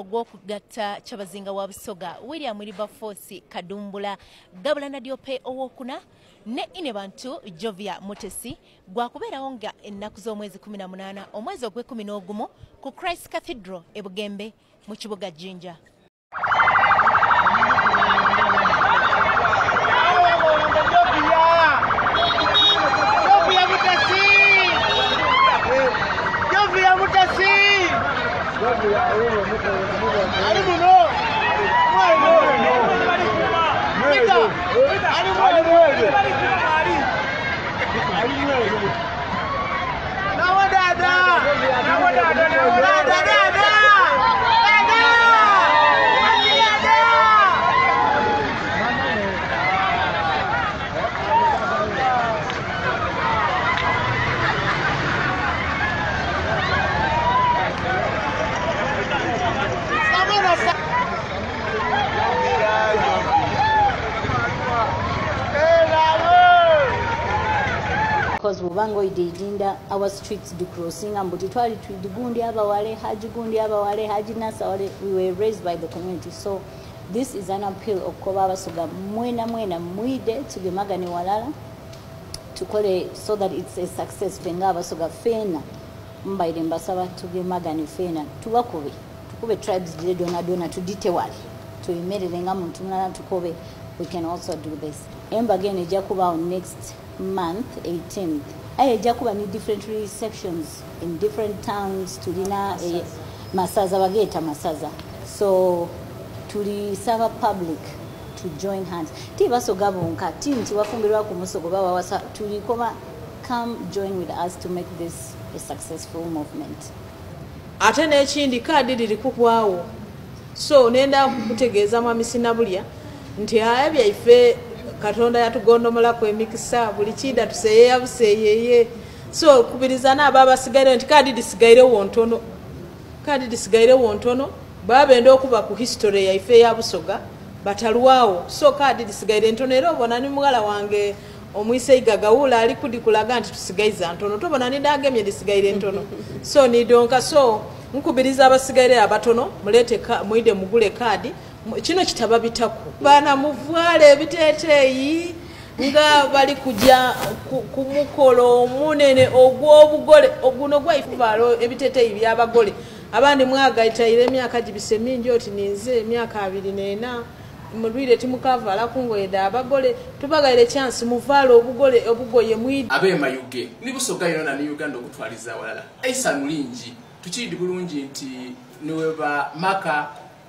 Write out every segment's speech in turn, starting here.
ogw'okugatta kyabazinga wa busoga William Wilberforce Kadumbula gabula na diope owokuna ne ine bantu Jovia Mutesi gwakubeerawo nga ennaku z'omwezi 18 omwezi ogw'11 ku Christ Cathedral e Bugembe mu kibuga Jinja. Because Bubango idinda our streets do crossing and but twali gundi abawale haji gundi abawale haji nasawale we were raised by the community. So this is an appeal of koba abasoga mwena mwide tugemagane walala tukole so that it's a success benga abasoga fena mbaire mbasaba tugemagane fena tukube tribes dona tuditewali tuyimerere muntu mulala tukobe. We can also do this. Again, Jakuba on next month, 18th. Jakuba need different sections in different towns. Tulina Masaza Wageta Masaza. So to serve public to join hands. Tibaso Gabonka, team Tiwafumbira Kumusogoba wasa tulikoma come join with us to make this a successful movement. Atene chindi kadi likukwao. So nenda kutegeeza mamisina bulia. Nti habya ife Katonda yatugondomola ku emikisa buli kida tuseye yabuseyeye. So kubirizana ababa sigaire nti kadi disigaire wontono baba endo okuba ku history ya ife ya busoga bataluwao. So kadi disigaire ntono era obona ni mugala wange omwise igagawula ali kudikulaga nti tusigaiza ntono tobona ni dagemye disigaire ntono. So ni donka so nkubiriza abasigaire abatono mulete muide mugule kadi kino kitaba bitaku bana muvwale ebiteteyi nga bali kujja kumukolo munene ogwobugole oguno gwa ifubalo ebiteteyi byabagole abandi mwagaita ile myaka gibise mingi oti ninze emyaka 24 mulwire timukavala kungoyeda abagole tubagaire chance muvalo obugoye mwidi abema yuge ni busoga yona ni Uganda okutwaliza walala Essanyu lingi tukidi bulungi nti niweba maka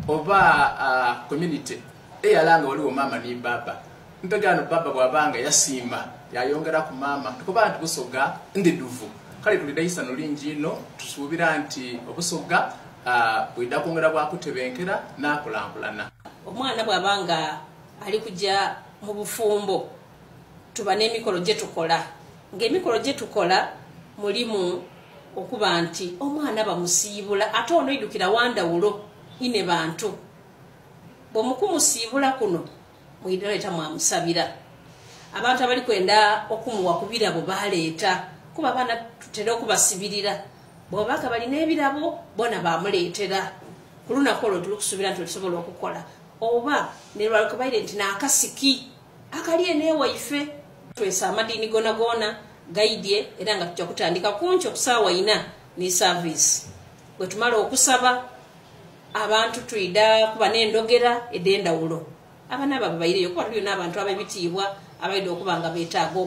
oba community eyalanga waliwo mama ni baba mpegano baba bwabanga yasimba yayongera ku mama tukoba nti busoga ndiduvu kale tulida Essanyu lingi no tusubira nti obusoga bwida kongera bwakutebenkera nakulamplana omwana bwabanga ali kujja mu bufumbo tuba n'emikolo gye tukola ng'emikolo gye tukola mulimu okuba nti omwana bamusiibula ate ono idukira wandawulo ine bantu bomukumusiibula kuno mwidaleta mwamusabira abantu abali kwenda okumuwa kubirabo baleeta kuba bana tutera okubasibirira bwobaka bali n'ebirabo bona bamuleetera ku lunaku olwo tulukusubira nti tusobola okukola oba ne lwalikubaire nti n'akasiki akali enewaife twesa amadini gona gaidye era nga tujja kutandika kunki okusaawa 4 ne service bwe tumala okusaba abantu tuida kuba n'endogera edendawulo abana baba baireyo kuba tuliyo n'abantu ababitiibwa abaide okubanga beetaaga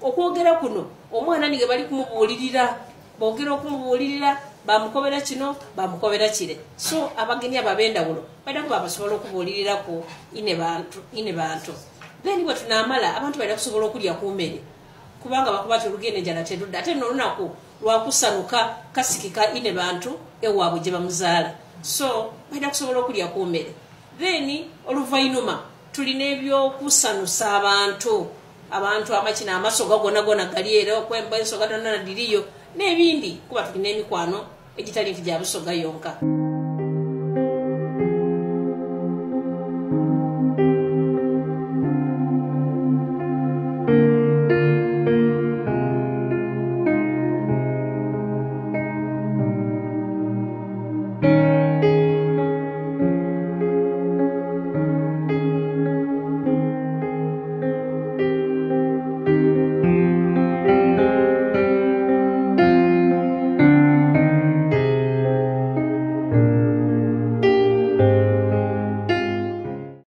okwogera kuno omwana nige bali kumubuulirira boogera okumubuulirira bamukobera kino bamukobera kire so abagenyi ababendawulo baida kuba basobola okubuulirira ku ine bantu then bwe tunamala abantu baida kusobola okulya ku mmere kubanga bakuba tulugende jana tedudda ate n'olunaku lwakusanuka kasikika ine bantu ewaabwe gye bamuzaala so baida kusobola okulya ku mmere then oluvainuma tulina ebyokusanusa abantu amakina amasoga gona gali era okwemba ensoga donna diriyo n'ebindi kuba tulina emikwano egitali nti gya busoga yonka.